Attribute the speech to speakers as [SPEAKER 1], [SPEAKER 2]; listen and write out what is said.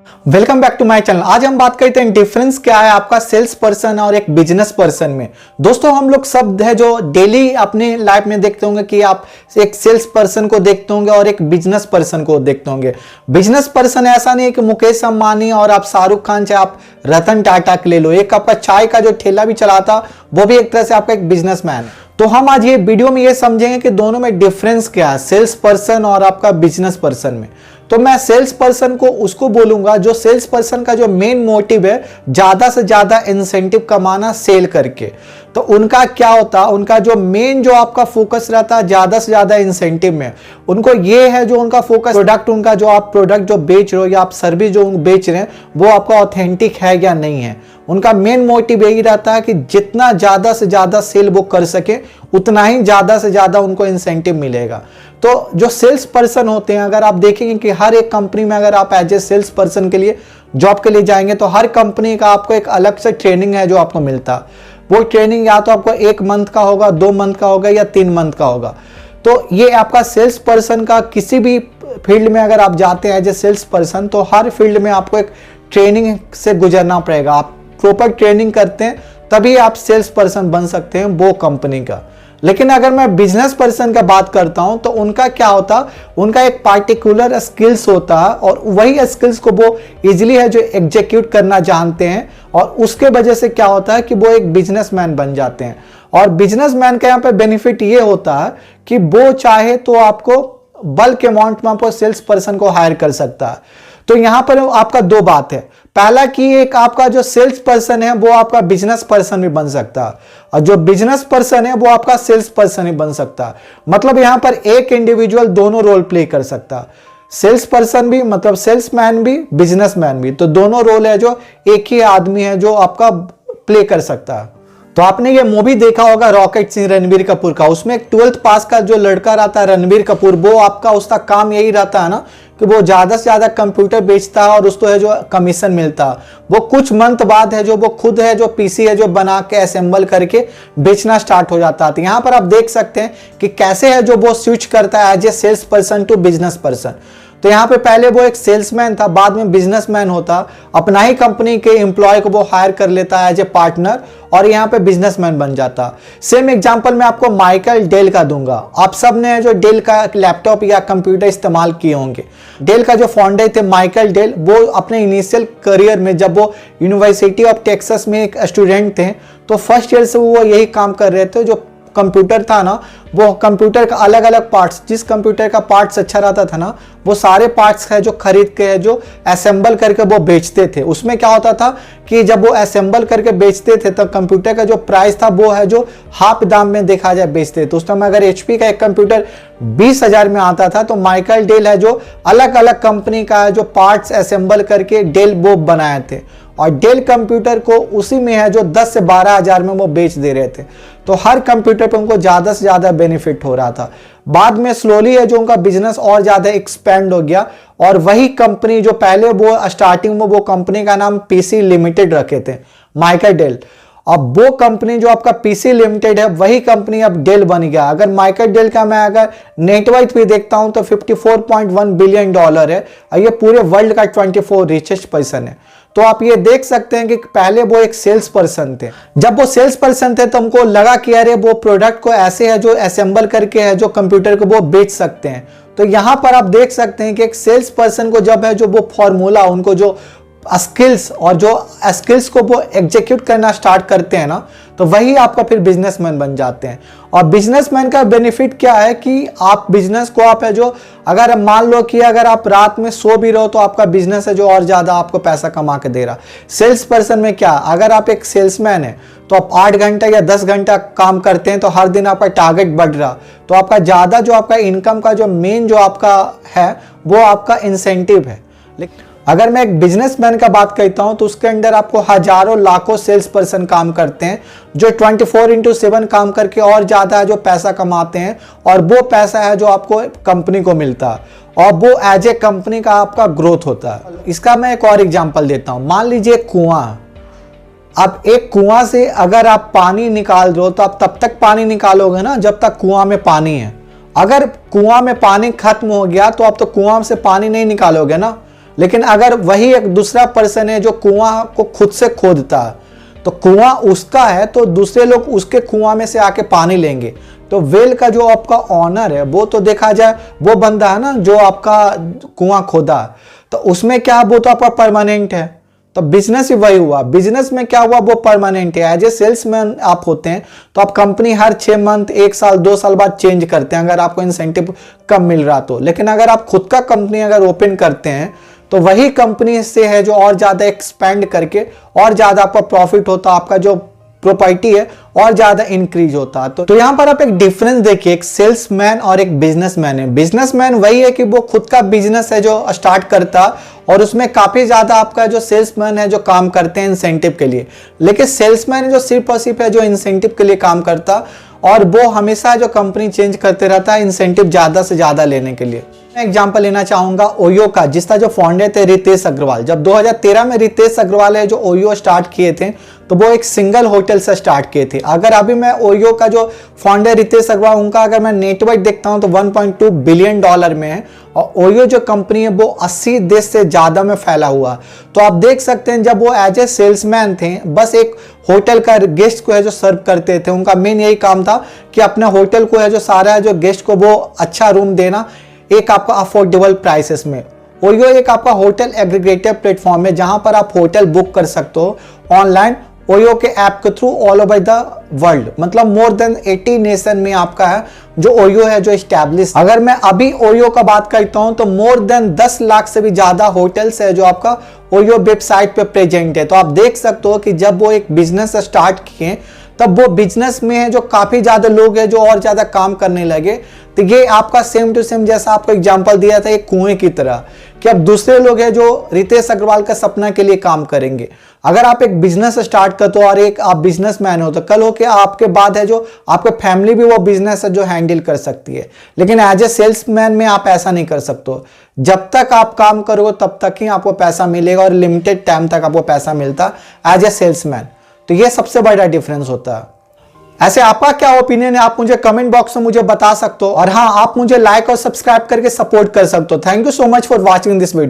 [SPEAKER 1] Welcome back to my channel. आज हम बात करते हैं डिफरेंस क्या है आपका सेल्स पर्सन और एक बिजनेस पर्सन में। दोस्तों हम लोग सब है जो डेली अपने लाइफ में देखते होंगे कि आप एक सेल्स पर्सन को देखते होंगे और एक बिजनेस पर्सन को देखते होंगे। बिजनेस पर्सन ऐसा नहीं है कि मुकेश अंबानी और आप शाहरुख खान चाहे आप रतन टाटा के ले लो, एक आपका चाय का जो ठेला भी चलाता वो भी एक तरह से आपका एक बिजनेसमैन है। तो हम आज ये वीडियो में ये समझेंगे कि दोनों में डिफरेंस क्या है सेल्स पर्सन और आपका बिजनेस पर्सन में। तो मैं सेल्स पर्सन को उसको बोलूंगा जो सेल्स पर्सन का जो मेन मोटिव है ज्यादा से ज्यादा इंसेंटिव कमाना सेल करके। तो उनका क्या होता है, उनका जो मेन जो आपका फोकस रहता है ज्यादा से ज्यादा इंसेंटिव में। उनको ये है जो उनका फोकस प्रोडक्ट, उनका जो आप प्रोडक्ट जो बेच रहे हो या आप सर्विस जो बेच रहे हैं वो आपका ऑथेंटिक है या नहीं है। उनका मेन मोटिव यही रहता है कि जितना ज्यादा से ज्यादा सेल वो कर सके उतना ही ज्यादा से ज्यादा उनको इंसेंटिव मिलेगा। तो जो सेल्स पर्सन होते हैं, अगर आप देखेंगे कि हर एक कंपनी में अगर आप एज ए सेल्स पर्सन के लिए जॉब के लिए जाएंगे तो हर कंपनी का आपको एक अलग से ट्रेनिंग है जो आपको मिलता है। वो ट्रेनिंग या तो आपको 1 मंथ का होगा, 2 मंथ का होगा या 3 मंथ का होगा। तो ये आपका सेल्स पर्सन का किसी भी फील्ड में अगर आप जाते हैं एज ए सेल्स पर्सन तो हर फील्ड में आपको एक ट्रेनिंग से गुजरना पड़ेगा। आप प्रॉपर ट्रेनिंग करते हैं तभी आप सेल्स पर्सन बन सकते हैं वो कंपनी का। लेकिन अगर मैं बिजनेस पर्सन का बात करता हूं तो उनका क्या होता, उनका एक पार्टिकुलर स्किल्स होता है और वही स्किल्स को वो इजीली है जो एग्जीक्यूट करना जानते हैं और उसके वजह से क्या होता है कि वो एक बिजनेसमैन बन जाते हैं। और बिजनेसमैन का यहाँ पे बेनिफिट ये होता है कि वो चाहे तो आपको बल्क अमाउंट में आपको सेल्स पर्सन को हायर कर सकता है। तो यहां पर आपका 2 बात है। पहला कि एक आपका जो सेल्स पर्सन है वो आपका बिजनेस पर्सन भी बन सकता है और जो बिजनेस पर्सन है वो आपका सेल्स पर्सन भी बन सकता है। मतलब यहां पर एक इंडिविजुअल दोनों रोल प्ले कर सकता है, सेल्स पर्सन भी मतलब सेल्समैन भी बिजनेसमैन भी। तो दोनों रोल है जो एक ही आदमी है जो आपका प्ले कर सकता है। तो आपने ये मूवी देखा होगा रॉकेट सिंह रणबीर कपूर का, उसमें एक 12th पास का जो लड़का रहता है रणबीर कपूर, वो आपका उसका काम यही रहता है ना कि वो ज्यादा से ज्यादा कंप्यूटर बेचता है और उसको है जो कमीशन मिलता है। वो कुछ मंथ बाद है जो वो खुद है जो पीसी है जो बना के असेंबल करके बेचना स्टार्ट हो जाता है। तो यहाँ पर आप देख सकते हैं कि कैसे है जो वो स्विच करता है as a sales person to business person. तो यहाँ पे पहले वो एक सेल्समैन था, बाद में बिजनेसमैन होता, अपना ही कंपनी के एम्प्लॉय को वो हायर कर लेता है एज ए पार्टनर और यहाँ पे बिजनेसमैन बन जाता। सेम एग्जांपल मैं आपको माइकल डेल का दूंगा। आप सब ने जो डेल का लैपटॉप या कंप्यूटर इस्तेमाल किए होंगे। डेल का जो फाउंडर थे माइकल डेल, वो अपने इनिशियल करियर में जब वो यूनिवर्सिटी ऑफ टेक्सास में एक स्टूडेंट थे तो फर्स्ट ईयर से वो यही काम कर रहे थे। जो कंप्यूटर था ना, वो कंप्यूटर का अलग अलग पार्ट्स, जिस कंप्यूटर का पार्ट्स अच्छा रहता था ना वो सारे पार्ट्स है जो खरीद के है जो असेंबल करके वो बेचते थे। उसमें क्या होता था कि जब वो असेंबल करके बेचते थे तो कंप्यूटर का जो प्राइस था वो है जो हाफ दाम में देखा जाए बेचते थे। तो उस टाइम अगर एचपी का एक कंप्यूटर 20,000 में आता था तो माइकल डेल है जो अलग अलग कंपनी का है जो पार्ट्स असेंबल करके डेल वो बनाए थे और डेल कंप्यूटर को उसी में है जो 10 से 12,000 में वो बेच दे रहे थे। तो हर कंप्यूटर पे उनको ज्यादा से ज्यादा बेनिफिट हो रहा था। बाद में स्लोली है जो उनका बिजनेस और ज्यादा एक्सपेंड हो गया और वही कंपनी जो पहले वो स्टार्टिंग में वो कंपनी का नाम पीसी लिमिटेड रखे थे माइकल डेल, अब वो कंपनी जो आपका पीसी लिमिटेड है वही कंपनी अब डेल बन गया। अगर माइकल डेल का मैं अगर नेटवर्थ भी देखता हूं तो $54.1 बिलियन है और ये पूरे वर्ल्ड का 24 रिचेस्ट पर्सन है। तो आप ये देख सकते हैं कि पहले वो एक सेल्स पर्सन थे। जब वो सेल्स पर्सन थे तो हमको लगा कि अरे वो प्रोडक्ट को ऐसे है जो असेंबल करके है जो कंप्यूटर को वो बेच सकते हैं। तो यहां पर आप देख सकते हैं कि एक सेल्स पर्सन को जब है जो वो फॉर्मूला उनको जो स्किल्स और जो स्किल्स को वो एग्जीक्यूट करना स्टार्ट करते हैं ना तो वही आपका फिर बिजनेसमैन बन जाते हैं। और बिजनेसमैन का बेनिफिट क्या है कि आप बिजनेस को आप है जो अगर मान लो कि अगर आप रात में सो भी रहो तो आपका बिजनेस है जो और ज्यादा आपको पैसा कमा के दे रहा। सेल्स पर्सन में क्या, अगर आप एक सेल्समैन है तो आप 8 घंटा या 10 घंटा काम करते हैं तो हर दिन आपका टारगेट बढ़ रहा तो आपका ज्यादा जो आपका इनकम का जो मेन जो आपका है वो आपका इंसेंटिव है। लेकिन अगर मैं एक बिजनेसमैन का बात करता हूं तो उसके अंदर आपको हजारों लाखों सेल्स पर्सन काम करते हैं जो 24/7 काम करके और ज्यादा जो पैसा कमाते हैं और वो पैसा है जो आपको कंपनी को मिलता है और वो एज ए कंपनी का आपका ग्रोथ होता है। इसका मैं एक और एग्जांपल देता हूं। मान लीजिए कुआं, अब एक कुआं से अगर आप पानी निकाल रहे हो तो आप तब तक पानी निकालोगे ना जब तक कुआं में पानी है। अगर कुआं में पानी खत्म हो गया तो आप तो कुआं से पानी नहीं निकालोगे ना। लेकिन अगर वही एक दूसरा पर्सन है जो कुआं को खुद से खोदता है, तो कुआं उसका है तो दूसरे लोग उसके कुआं में से आके पानी लेंगे। तो वेल का जो आपका ऑनर है वो तो देखा जाए वो बंदा है ना जो आपका कुआं खोदा, तो उसमें क्या वो तो आपका परमानेंट है। तो बिजनेस ही वही हुआ, बिजनेस में क्या हुआ वो परमानेंट है। एज ए सेल्समैन आप होते हैं तो आप कंपनी हर 6 मंथ 1 साल 2 साल बाद चेंज करते हैं अगर आपको इंसेंटिव कम मिल रहा तो। लेकिन अगर आप खुद का कंपनी अगर ओपन करते हैं तो वही कंपनी से है जो और ज्यादा एक्सपेंड करके और ज्यादा आपका प्रॉफिट होता, आपका जो प्रॉपर्टी है और ज्यादा इंक्रीज होता। तो यहां पर आप एक डिफरेंस देखिए, एक सेल्समैन और एक बिजनेसमैन है। बिजनेसमैन वही है कि वो खुद का बिजनेस है जो स्टार्ट करता और उसमें काफी ज्यादा आपका जो सेल्समैन है जो काम करते हैं इंसेंटिव के लिए। लेकिन सेल्समैन है जो सिर्फ और सिर्फ है जो इंसेंटिव के लिए काम करता और वो हमेशा जो कंपनी चेंज करते रहता है इंसेंटिव ज्यादा से ज्यादा लेने के लिए। मैं एग्जांपल लेना चाहूंगा ओयो का, जिसका जो फाउंडर थे रितेश अग्रवाल। जब 2013 में रितेश अग्रवाल है जो ओयो स्टार्ट किए थे तो वो एक सिंगल होटल से स्टार्ट किए थे। अगर अभी मैं ओयो का जो फाउंडर रितेश अग्रवाल उनका अगर मैं नेटवर्क देखता हूं तो $1.2 बिलियन में है और ओयो जो कंपनी है वो 80 देश से ज्यादा में फैला हुआ। तो आप देख सकते हैं जब वो एज ए सेल्समैन थे बस एक होटल का गेस्ट को है जो सर्व करते थे, उनका मेन यही काम था कि अपने होटल को है जो सारा है जो गेस्ट को वो अच्छा रूम देना एक आपका अफोर्डेबल प्राइसेस में। ओयो एक आपका होटल एग्रीगेटर प्लेटफॉर्म है जहां पर आप होटल बुक कर सकते हो ऑनलाइन ओयो के ऐप के through all over the world. मतलब मोर देन 80 नेशन में आपका है जो ओयो है जो एस्टैब्लिश। अगर मैं अभी ओयो का बात करता हूं तो मोर देन 10 लाख से भी ज्यादा होटल्स है जो आपका ओयो वेबसाइट पे प्रेजेंट है। तो आप देख सकते हो कि जब वो एक बिजनेस स्टार्ट किए तब वो बिजनेस में है जो काफी ज्यादा लोग हैं जो और ज्यादा काम करने लगे। तो ये आपका सेम टू सेम जैसा आपको एग्जांपल दिया था एक कुएं की तरह कि अब दूसरे लोग हैं जो रितेश अग्रवाल का सपना के लिए काम करेंगे। अगर आप एक बिजनेस स्टार्ट करते हो और एक आप बिजनेसमैन हो तो कल हो के आपके बाद है जो आपके फैमिली भी वो बिजनेस है जो हैंडल कर सकती है। लेकिन एज ए सेल्समैन में आप ऐसा नहीं कर सकते। जब तक आप काम करोगे तब तक ही आपको पैसा मिलेगा और लिमिटेड टाइम तक आपको पैसा मिलता एज ए सेल्समैन। तो ये सबसे बड़ा डिफरेंस होता है। ऐसे आपका क्या ओपिनियन है आप मुझे कमेंट बॉक्स में मुझे बता सकते हो और हाँ आप मुझे लाइक और सब्सक्राइब करके सपोर्ट कर सकते हो। Thank you so much for watching this video.